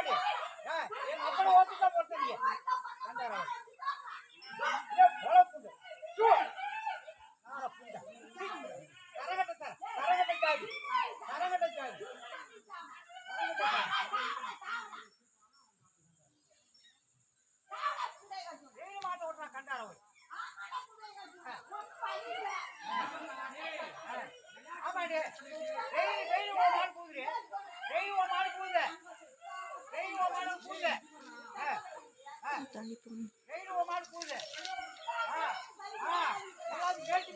ஆமாடி எங்க அப்பனை ஓட்டுக்கா போட்டீங்க கண்டாரா பொழப்புது மாட்ட ஓட்டுறா கண்டார ஆமாடி டெய்லி ஒரு மாடு போகுது டெய்லி ஒரு மாடு போகுது டெய்லி ஒரு மாடு போகுது டெய்லி ஒரு மாடு போகுது எல்லாரும் கேட்டு